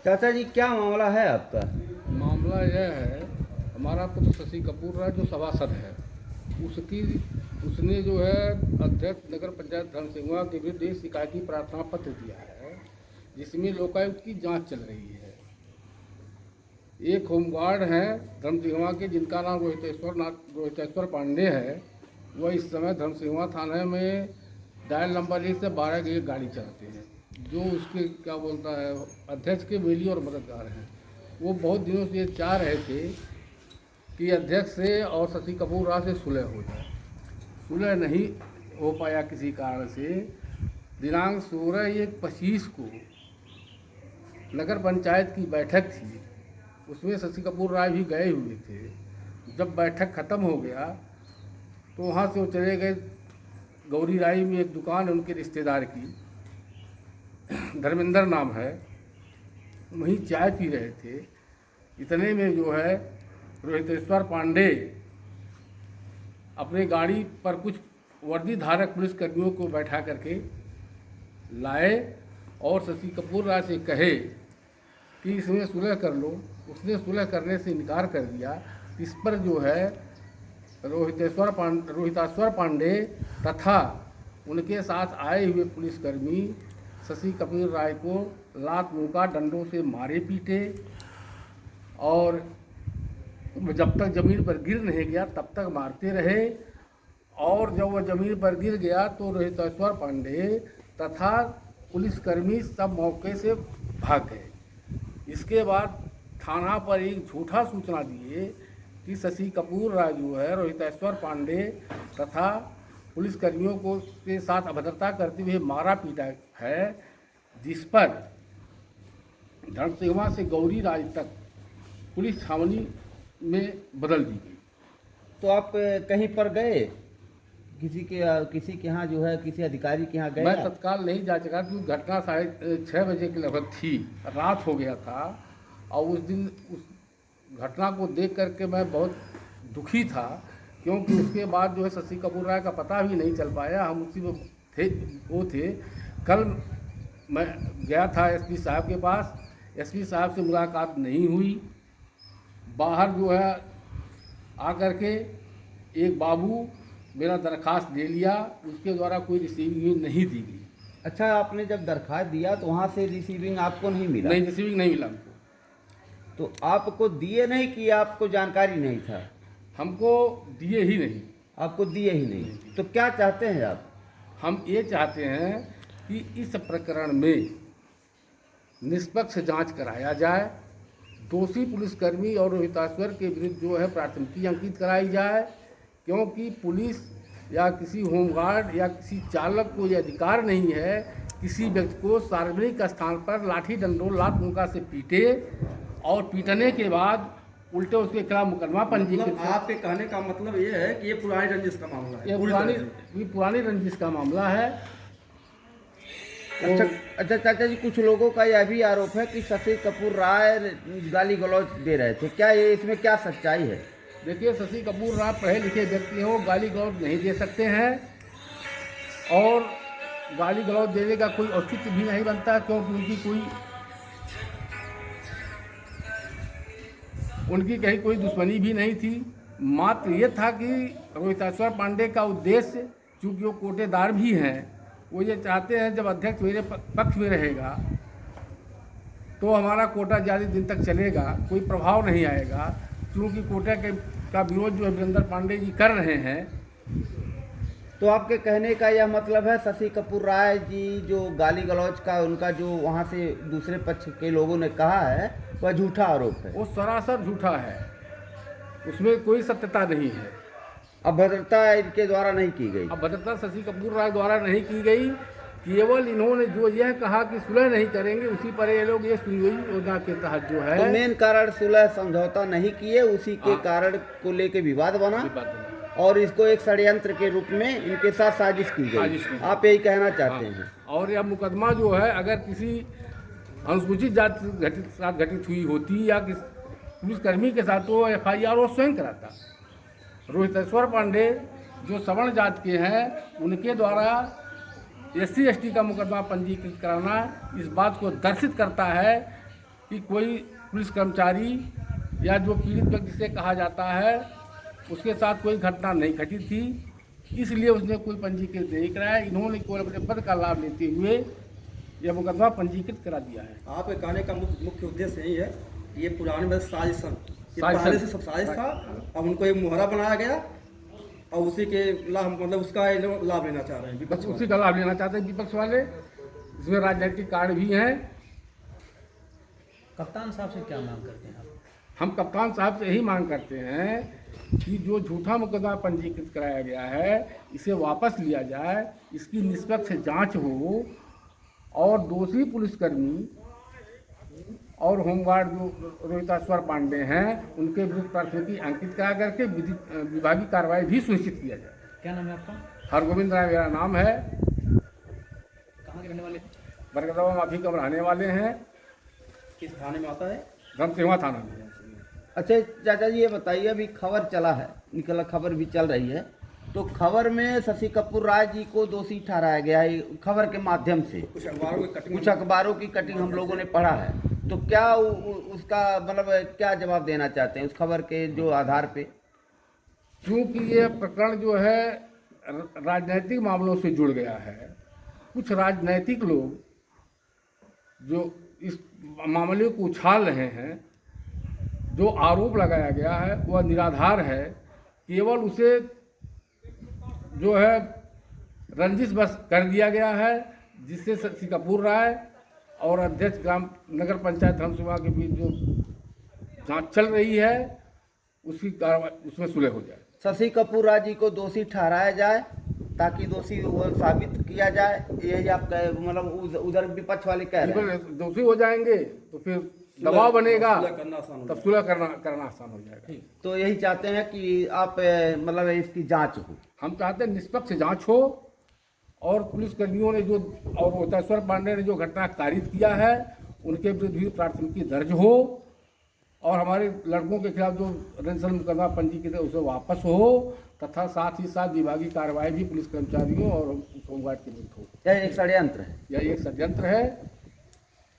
चाचा जी, क्या मामला है आपका? मामला यह है, हमारा पुत्र शशि कपूर राय जो सभासद है, उसकी उसने जो है अध्यक्ष नगर पंचायत धर्मसिंघवा के विरुद्ध एक शिकायती प्रार्थना पत्र दिया है, जिसमें लोकायुक्त की जांच चल रही है। एक होमगार्ड हैं धर्मसिंघवा के, जिनका नाम रोहितेश्वर पांडे है। वह इस समय धर्मसिंघवा थाने में डायल नंबर 1 से 12 की एक गाड़ी चलाते हैं, जो उसके क्या बोलता है अध्यक्ष के वेली और मददगार हैं। वो बहुत दिनों से ये चाह रहे थे कि अध्यक्ष से और शशि कपूर राय से सुलह हो जाए। सुलह नहीं हो पाया किसी कारण से। दिनांक 16/1/25 को नगर पंचायत की बैठक थी, उसमें शशि कपूर राय भी गए हुए थे। जब बैठक ख़त्म हो गया तो वहाँ से वो चले गए गौरी राई में, एक दुकान है उनके रिश्तेदार की, धर्मेंद्र नाम है, वहीं चाय पी रहे थे। इतने में जो है रोहितेश्वर पांडे अपने गाड़ी पर कुछ वर्दी धारक पुलिसकर्मियों को बैठा करके लाए और शशि कपूर राय से कहे कि इसमें सुलह कर लो। उसने सुलह करने से इनकार कर दिया। इस पर जो है रोहिताश्वर पांडे तथा उनके साथ आए हुए पुलिसकर्मी शशि कपूर राय को लात मुका डंडों से मारे पीटे, और जब तक ज़मीन पर गिर नहीं गया तब तक मारते रहे। और जब वह ज़मीन पर गिर गया तो रोहितेश्वर पांडे तथा पुलिसकर्मी सब मौके से भाग गए। इसके बाद थाना पर एक झूठा सूचना दिए कि शशि कपूर राय जो है रोहितेश्वर पांडे तथा पुलिसकर्मियों को के साथ अभद्रता करते हुए मारा पीटा है, जिस पर धर्मसिंघवा से गौरी राज तक पुलिस छावनी में बदल दी गई। तो आप कहीं पर गए, किसी के यहाँ जो है, किसी अधिकारी के यहाँ गए मैं आप? तत्काल नहीं जा सका क्योंकि घटना 6:30 बजे के लगभग थी, रात हो गया था। और उस दिन उस घटना को देख करके मैं बहुत दुखी था, क्योंकि उसके बाद जो है शशि कपूर राय का पता भी नहीं चल पाया। हम उसी में थे। कल मैं गया था एसपी साहब के पास, एसपी साहब से मुलाकात नहीं हुई। बाहर जो है आकर के एक बाबू मेरा दरखास्त ले लिया, उसके द्वारा कोई रिसीविंग नहीं दी गई। अच्छा, आपने जब दरखास्त दिया तो वहाँ से रिसीविंग आपको नहीं मिला? नहीं, रिसीविंग नहीं मिला हमको। तो आपको दिए नहीं कि आपको जानकारी नहीं था? हमको दिए ही नहीं। आपको दिए ही नहीं। तो क्या चाहते हैं आप? हम ये चाहते हैं कि इस प्रकरण में निष्पक्ष जांच कराया जाए। दोषी पुलिसकर्मी और रोहिताश्वर के विरुद्ध जो है प्राथमिकी अंकित कराई जाए, क्योंकि पुलिस या किसी होमगार्ड या किसी चालक को यह अधिकार नहीं है किसी व्यक्ति को सार्वजनिक स्थान पर लाठी डंडों लात मुका से पीटे और पीटने के बाद उल्टे उसके खिलाफ मुकदमा पंजीकृत। मतलब आपके कहने का मतलब ये है कि ये पुरानी रंजिश का मामला है? ये पुरानी रंजिश का मामला है। अच्छा चाचा जी, कुछ लोगों का यह भी आरोप है कि शशि कपूर राय गाली गलौज दे रहे थे। क्या ये इसमें क्या सच्चाई है? देखिए, शशि कपूर राय पढ़े लिखे व्यक्ति हो, गाली गलौज नहीं दे सकते हैं, और गाली गलौज देने का कोई औचित्य भी नहीं बनता, क्योंकि उनकी कहीं कोई दुश्मनी भी नहीं थी। मात्र ये था कि रोहिताश्वर पांडे का उद्देश्य, चूँकि वो कोटेदार भी हैं, वो ये चाहते हैं जब अध्यक्ष मेरे पक्ष में रहेगा तो हमारा कोटा ज़्यादा दिन तक चलेगा, कोई प्रभाव नहीं आएगा। क्योंकि कोटा का विरोध जो वीरेंद्र पांडे जी कर रहे हैं। तो आपके कहने का यह मतलब है शशि कपूर राय जी जो गाली गलौज का उनका जो वहाँ से दूसरे पक्ष के लोगों ने कहा है वह झूठा आरोप है? वो सरासर झूठा है, उसमें कोई सत्यता नहीं है। अभद्रता इनके द्वारा नहीं की गई? अभद्रता शशि कपूर राय द्वारा नहीं की गई। केवल इन्होंने जो यह कहा कि सुलह नहीं करेंगे, उसी पर ये लोग ये सुनवाई योजना के तहत जो है तो मेन कारण सुलह समझौता नहीं किए, उसी के कारण को लेके विवाद बना और इसको एक षड्यंत्र के रूप में इनके साथ साजिश की गई। आप यही कहना चाहते हैं? और यह मुकदमा जो है अगर किसी अनुसूचित जाति के साथ घटित हुई होती या किसी पुलिसकर्मी के साथ, तो FIR वो स्वयं कराता। रोहितेश्वर पांडे जो सवर्ण जात के हैं, उनके द्वारा SC ST का मुकदमा पंजीकृत कराना इस बात को दर्शित करता है कि कोई पुलिस कर्मचारी या जो पीड़ित व्यक्ति जिसे कहा जाता है उसके साथ कोई घटना नहीं घटी थी, इसलिए उसने कोई पंजीकृत नहीं कराया। इन्होंने केवल अपने पद का लाभ लेते हुए यह मुकदमा पंजीकृत करा दिया है। आपके कहने का मुख्य उद्देश्य यही है कि ये पुराने में साजिशन, ये साजिश पहले से सब साजिश था, अब उनको एक मुहरा बनाया गया और उसी के लाभ मतलब उसका ये लोग लाभ लेना चाह रहे हैं विपक्ष उसी का लाभ लेना चाहते हैं विपक्ष वाले। इसमें राजनीतिक कारण भी हैं। कप्तान साहब से क्या मांग करते हैं आप? हम कप्तान साहब से यही मांग करते हैं कि जो झूठा मुकदमा पंजीकृत कराया गया है इसे वापस लिया जाए, इसकी निष्पक्ष जांच हो और दोषी पुलिसकर्मी और होमगार्ड जो रोहिता स्वर पांडे हैं उनके विरुद्ध प्राथमिकी अंकित करा करके विभागीय कार्रवाई भी सुनिश्चित किया जाए। क्या नाम है आपका? हरगोविंद राय मेरा नाम है, कहाँ के रहने वाले? बरगदवा माफी कम रहने वाले हैं, किस थाने में आता है? धमसिंहवा थाना में। अच्छा चाचा जी, ये बताइए, अभी खबर चला है, निकला खबर भी चल रही है, तो खबर में शशि कपूर राय जी को दोषी ठहराया गया है खबर के माध्यम से। कुछ अखबारों की कटिंग हम लोगों ने पढ़ा है, तो क्या उसका मतलब क्या जवाब देना चाहते हैं उस खबर के जो आधार पे? क्योंकि ये प्रकरण जो है राजनीतिक मामलों से जुड़ गया है, कुछ राजनीतिक लोग जो इस मामले को उछाल रहे हैं, जो आरोप लगाया गया है वह निराधार है। केवल उसे जो है रंजिश बस कर दिया गया है, जिससे शशि कपूर राय और अध्यक्ष ग्राम नगर पंचायत धर्मसिंहवा के बीच जो जांच चल रही है उसकी कार्रवाई उसमें सुलह हो जाए। शशि कपूर राय जी को दोषी ठहराया जाए ताकि दोषी वो साबित किया जाए, यही आप मतलब उधर विपक्ष वाले कह रहे हैं। दोषी हो जाएंगे तो फिर दबाव बनेगा, करना आसान हो तब सुलह करना आसान हो जाएगा। तो यही चाहते हैं कि आप मतलब इसकी जांच हो। हम चाहते हैं निष्पक्ष जांच हो और पुलिसकर्मियों ने जो और रोहिताश्वर पांडे ने जो घटना कारित किया है उनके विरुद्ध भी प्राथमिकी दर्ज हो और हमारे लड़कों के खिलाफ जो रंजिश मुकदमा पंजीकृत है उसे वापस हो, तथा साथ ही साथ विभागीय कार्रवाई भी पुलिस कर्मचारियों और होमगार्ड के विरुद्ध हो। यह एक षड्यंत्र है। यह एक षड्यंत्र है